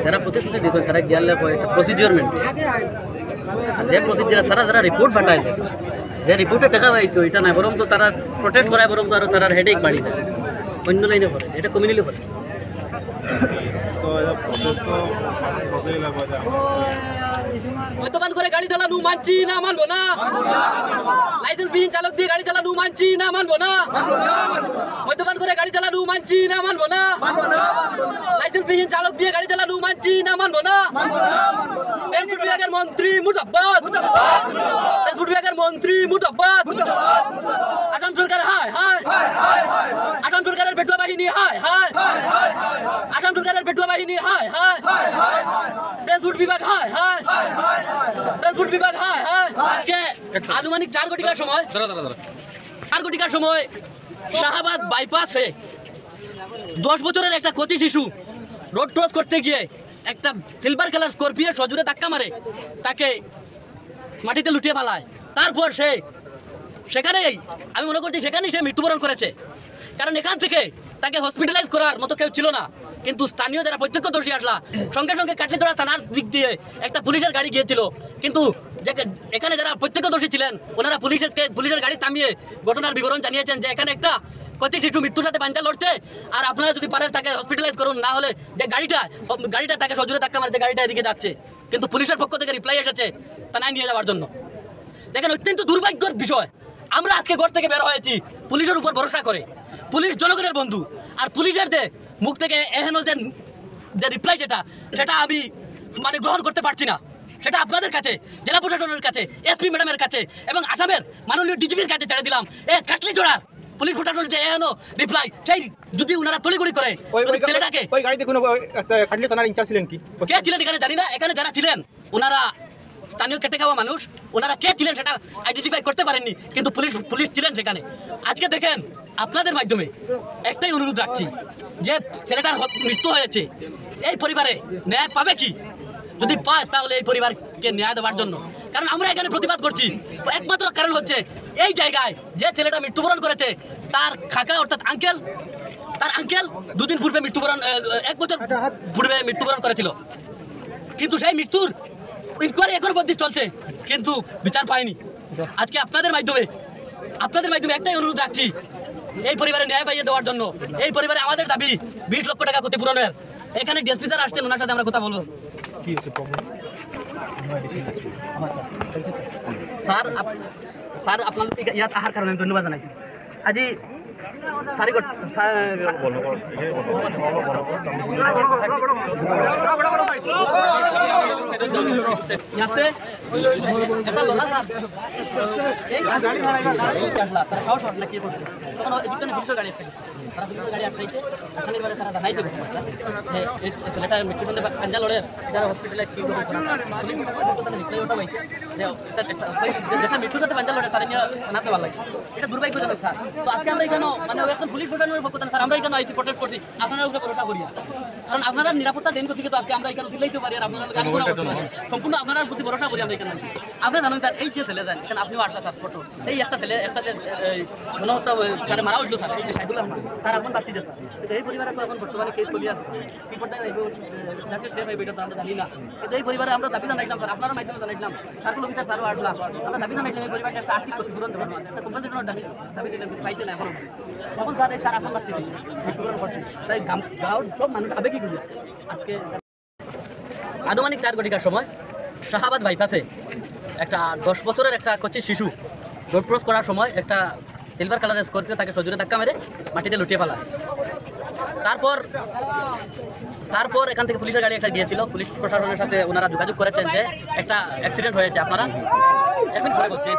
যারা প্রতিশ্রুতি দিয়েছেন তারা গিয়ালে প্রসিডিওর মেনটেন যে প্রসিডিওর তারা যারা রিপোর্ট ফাটাই দিয়েছে যে রিপোর্টে টাকা পাইতো এটা না বরং তো তারা প্রোটেস্ট করায় বরং তো আরও তারা হেডেক বাড়ি দেয় অন্য লাইনে করে এটা কমিউনিটি করে মদ্যপান করে গাড়ি চালানো মানছি না মানবো না লাইসেন্স বিহীন চালক দিয়ে গাড়ি চালানো মানছি না মানবো না মদ্যপান করে গাড়ি চালানো মানছি না মানবো না লাইসেন্স বিহীন চালক দিয়ে গাড়ি চালানো মানছি না মানবো না ট্রান্সপোর্ট বিভাগের মন্ত্রী মুর্দাবাদ ট্রান্সপোর্ট বিভাগের মন্ত্রী মুর্দাবাদ আসাম সরকার হায় হায় আসাম সরকারের পেটুয়া বাহিনী হায় হায় আসাম সরকারের পেটুয়া বাহিনী হায় হায় ট্রান্সপোর্ট বিভাগ হায় হায় ট্রান্সপোর্ট বিভাগ হায় হায় আজকে আনুমানিক 4 ঘটিকার সময় 4 ঘটিকার সময় শাহাবাদ বাইপাসে 10 বছরের একটা কচি শিশু রোড ক্রস করতে গিয়ে একটা সিলভার কালার স্করপিও সজোরে ধাক্কা মারে তাকে মাটিতে লুটিয়ে ফেলায় তারপর সেখানেই আমি মনে করছি সেখানেই সে মৃত্যুবরণ করেছে কারণ এখান থেকে তাকে হসপিটালাইজ করার মতো কেউ ছিল না কিন্তু স্থানীয় যারা প্রত্যক্ষদর্শী আসলা সঙ্গে সঙ্গে কাটলিতলা থানার দিক দিয়ে একটা পুলিশের গাড়ি গিয়েছিল কিন্তু এখানে যারা প্রত্যক্ষদর্শী ছিলেন ওনারা পুলিশের গাড়ি থামিয়ে ঘটনার বিবরণ জানিয়েছেন যে এখানে একটা কত শিশু মৃত্যুর সাথে পাঞ্জা লড়ছে আর আপনারা যদি পারেন তাকে হসপিটালাইজ করুন না হলে যে গাড়িটা তাকে সজোরে ধাক্কা মারতে গাড়িটা এদিকে যাচ্ছে কিন্তু পুলিশের পক্ষ থেকে রিপ্লাই এসেছে থানায় নিয়ে যাওয়ার জন্য দেখেন অত্যন্ত দুর্ভাগ্যের বিষয় আমরা আজকে ঘর থেকে বের হয়েছি পুলিশের উপর ভরসা করে পুলিশ জনগণের বন্ধু আর পুলিশের যে মুখ থেকে এহেন যে রিপ্লাই সেটা আমি মানে গ্রহণ করতে পারছি না সেটা আপনাদের কাছে জেলা প্রশাসনের কাছে এসপি ম্যাডামের কাছে এবং আসামের মাননীয় ডিজিপির কাছে ছেড়ে দিলাম কাটলি জোড়ার পুলিশ প্রশাসনের যে এহেন রিপ্লাই সেই যদি ওনারা তড়িঘড়ি করে ছেলেটাকে ওই গাড়িতে কোনো কাটলি থানার ইনচার্জ ছিলেন কি কে ছিলেন এখানে জানি না এখানে যারা ছিলেন ওনারা স্থানীয় খেটে খাওয়া মানুষ ওনারা কে ছিলেন সেটা আইডেন্টিফাই করতে পারেননি কিন্তু পুলিশ ছিলেন সেখানে আজকে দেখেন আপনাদের মাধ্যমে একটাই অনুরোধ রাখছি যে ছেলেটার মৃত্যু হয়েছে এই পরিবারে ন্যায় পাবে কি যদি পায় তাহলে এই পরিবারকে ন্যায় দেওয়ার জন্য কারণ আমরা এখানে প্রতিবাদ করছি একমাত্র কারণ হচ্ছে এই জায়গায় যে ছেলেটা মৃত্যুবরণ করেছে তার কাকা অর্থাৎ তার আঙ্কেল 2 দিন পূর্বে মৃত্যুবরণ 1 বছর পূর্বে মৃত্যুবরণ করেছিল কিন্তু সেই মৃত্যুর ইনকোয়ারি এখন পর্যন্ত চলছে কিন্তু বিচার পায়নি আজকে আপনাদের মাধ্যমে একটাই অনুরোধ রাখছি এই পরিবারে ন্যায় পাইয়ে দেওয়ার জন্য এই পরিবারে আমাদের দাবি 20 লক্ষ টাকা ক্ষতিপূরণের এখানে ডিএসপি স্যার আসছেন ওনার সাথে আমরা কথা বলবো স্যার আপনাদের ইয়াত আহার কারণে ধন্যবাদ জানাইছি আজি ইয়াতে একটা লোলা স্যার এই গাড়ি ভাড়া তারা খাওয়া শর্ট না কি করছে তখন এদিকে পুলিশের গাড়ি আসছে তারা পুলিশের গাড়ি আসছে এখানে এবারে তারা জানাই দেবে এই ছেলেটা মৃত্যু হতে পাঞ্জা লড়ে যারা হসপিটালে কি করবে ওটা পাইছে যেটা মৃত্যুর সাথে পাঞ্জা লড়ে তারা নিয়ে আনাতে ভালো লাগে এটা দুর্ভাগ্যজনক স্যার তো আজকে আমরা এখানে মানে একজন পুলিশ প্রশাসনের পক্ষ থেকে স্যার আমরা এখানে আইছি প্রোটেস্ট করছি আপনারা উপরে ভরসা করি কারণ আপনারা নিরাপত্তা দেন থেকে তো আজকে আমরা এখানে চিল্লাইতে পারি আর আপনারা সম্পূর্ণ আপনার প্রতি ভরসা করি আমরা এখানে আপনারা জানেন স্যার এই যে ছেলে যান এখানে আপনিও আটটা চাষ করতো এই একটা ছেলে একটা যে গণহত্যা তারা মারা উঠলো স্যার এই যে সাইদুল আহমদ তার এখন বাড়তি যাচ্ছে কিন্তু এই পরিবারে তো এখন বর্তমানে কেস চলি আছে কি করতে এটা তো আমরা জানি না কিন্তু এই পরিবারে আমরা দাবি জানাইলাম স্যার আপনার মাধ্যমে জানাইলাম সার্কুল অফিসার স্যারও আসলাম আমরা দাবি জানাইলাম এই পরিবারকে একটা আর্থিক ক্ষতিপূরণ দেওয়ার একটা কোম্পানির জন্য দাবি দিলেন পাইছে না এখন স্যার এই স্যার এখন বাড়তি মৃত্যুবরণ করছে তাই গাঁৱৰ সব মানুষ আবেগী করি আজকে আনুমানিক 4 ঘটিকার সময় শাহাবাদ বাইপাসে একটা 10 বছরের একটা কচি শিশু রোড ক্রস করার সময় একটা সিলভার কালারের স্করপিও তাকে সজোরে ধাক্কা মেরে মাটিতে লুটিয়ে ফেলায় তারপর এখান থেকে পুলিশের গাড়ি একটা গিয়েছিল পুলিশ প্রশাসনের সাথে ওনারা যোগাযোগ করেছেন যে একটা অ্যাক্সিডেন্ট হয়েছে আপনারা এখন পরে বলছে